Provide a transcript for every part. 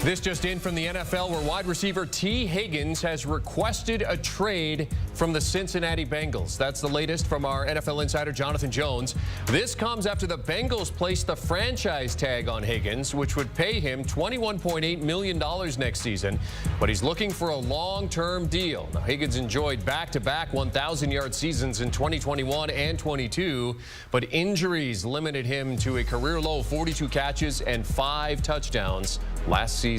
This just in from the NFL, where wide receiver Tee Higgins has requested a trade from the Cincinnati Bengals. That's the latest from our NFL insider, Jonathan Jones. This comes after the Bengals placed the franchise tag on Higgins, which would pay him $21.8 million next season. But he's looking for a long-term deal. Now, Higgins enjoyed back-to-back 1,000-yard seasons in 2021 and 22, but injuries limited him to a career-low 42 catches and 5 touchdowns last season.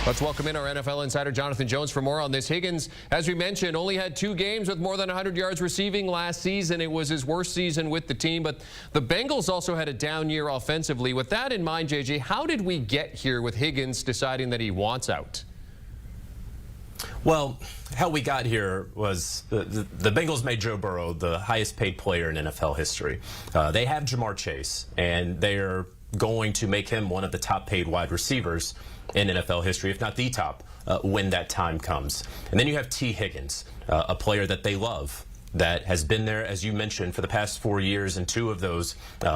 Let's welcome in our NFL insider, Jonathan Jones, for more on this. Higgins, as we mentioned, only had 2 games with more than 100 yards receiving last season. It was his worst season with the team, but the Bengals also had a down year offensively. With that in mind, JJ, how did we get here with Higgins deciding that he wants out? Well, how we got here was the Bengals made Joe Burrow the highest paid player in NFL history. They have Jamar Chase, and they're going to make him one of the top paid wide receivers in NFL history, if not the top, when that time comes. And then you have Tee Higgins, a player that they love, that has been there, as you mentioned, for the past 4 years, and 2 of those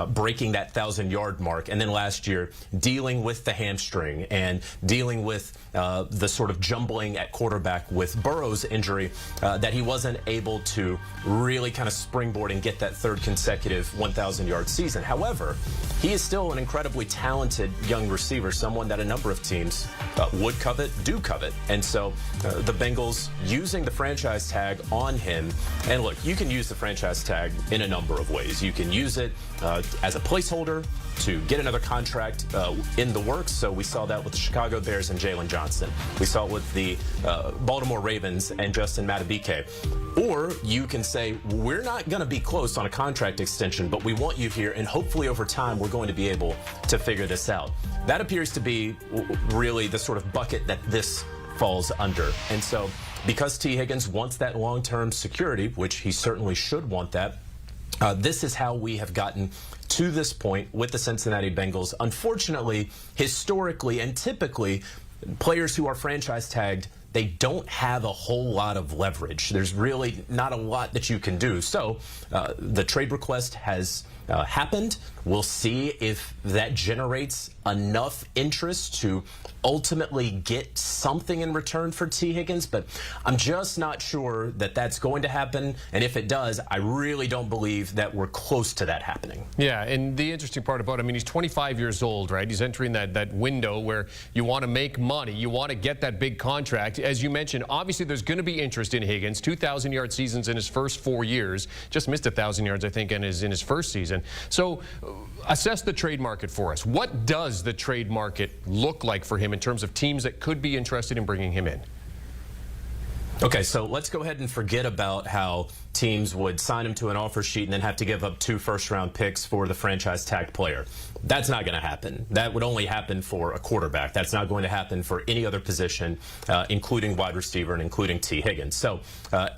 breaking that 1,000-yard mark. And then last year, dealing with the hamstring and dealing with the sort of jumbling at quarterback with Burrow's injury, that he wasn't able to really kind of springboard and get that 3rd consecutive 1,000-yard season. However, he is still an incredibly talented young receiver, someone that a number of teams would covet, do covet. And so the Bengals using the franchise tag on him. And look, you can use the franchise tag in a number of ways. You can use it as a placeholder to get another contract in the works. So we saw that with the Chicago Bears and Jalen Johnson. We saw it with the Baltimore Ravens and Justin Madubuike. Or you can say, we're not going to be close on a contract extension, but we want you here, and hopefully over time we're going to be able to figure this out. That appears to be really the sort of bucket that this falls under. And so because Tee Higgins wants that long-term security, which he certainly should want that, this is how we have gotten to this point with the Cincinnati Bengals. Unfortunately, historically and typically, players who are franchise tagged, they don't have a whole lot of leverage. There's really not a lot that you can do. So the trade request has happened. We'll see if that generates enough interest to ultimately get something in return for Tee Higgins, but I'm just not sure that that's going to happen. And if it does, I really don't believe that we're close to that happening. Yeah, and the interesting part about him, I mean, he's 25 years old, right? He's entering that window where you want to make money. You want to get that big contract. As you mentioned, obviously there's going to be interest in Higgins. 2,000-yard seasons in his first 4 years. Just missed 1,000 yards, I think, in his first season. So assess the trade market for us. What does the trade market look like for him in terms of teams that could be interested in bringing him in? Okay, so let's go ahead and forget about how teams would sign him to an offer sheet and then have to give up 2 first-round picks for the franchise tag player. That's not going to happen. That would only happen for a quarterback. That's not going to happen for any other position, including wide receiver and including Tee Higgins. So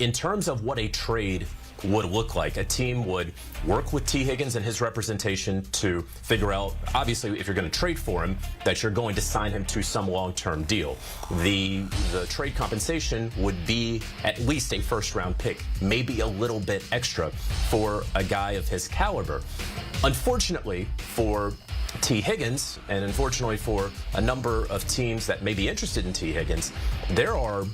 in terms of what a trade would look like, a team would work with Tee Higgins and his representation to figure out, obviously, if you're going to trade for him, that you're going to sign him to some long-term deal. The trade compensation would be at least a first-round pick, maybe a little bit extra for a guy of his caliber. Unfortunately for Tee Higgins, and unfortunately for a number of teams that may be interested in Tee Higgins, there are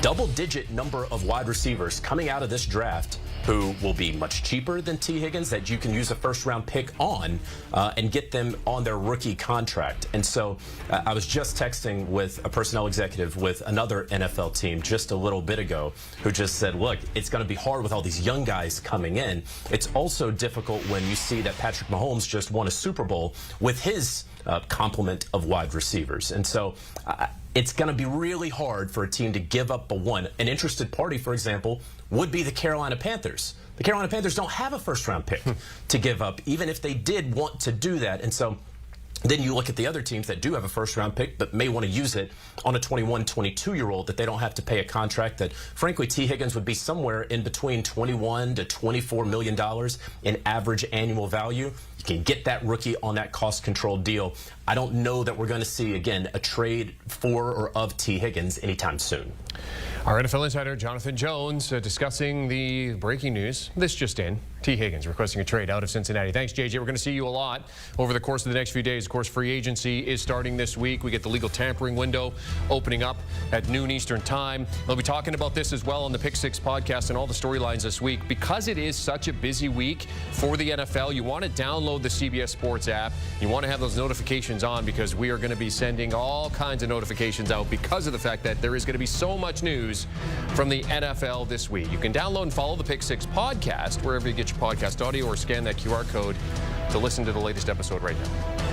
double-digit number of wide receivers coming out of this draft who will be much cheaper than Tee Higgins that you can use a first-round pick on and get them on their rookie contract. And so I was just texting with a personnel executive with another NFL team just a little bit ago who just said, look, it's going to be hard with all these young guys coming in. It's also difficult when you see that Patrick Mahomes just won a Super Bowl with his complement of wide receivers. And so it's going to be really hard for a team to give up an interested party, for example, would be the Carolina Panthers. The Carolina Panthers don't have a first-round pick to give up, even if they did want to do that. And so then you look at the other teams that do have a first-round pick but may want to use it on a 21, 22-year-old that they don't have to pay a contract that, frankly, Tee Higgins would be somewhere in between $21 to $24 million in average annual value. You can get that rookie on that cost-controlled deal. I don't know that we're going to see, again, a trade for or of Tee Higgins anytime soon. Our NFL insider, Jonathan Jones, discussing the breaking news. This just in. Tee Higgins requesting a trade out of Cincinnati. Thanks, JJ. We're going to see you a lot over the course of the next few days. Of course, free agency is starting this week. We get the legal tampering window opening up at noon Eastern time. We'll be talking about this as well on the Pick Six podcast and all the storylines this week. Because it is such a busy week for the NFL, you want to download the CBS Sports app. You want to have those notifications on because we are going to be sending all kinds of notifications out because of the fact that there is going to be so much news from the NFL this week. You can download and follow the Pick Six podcast wherever you get your podcast audio or scan that QR code to listen to the latest episode right now.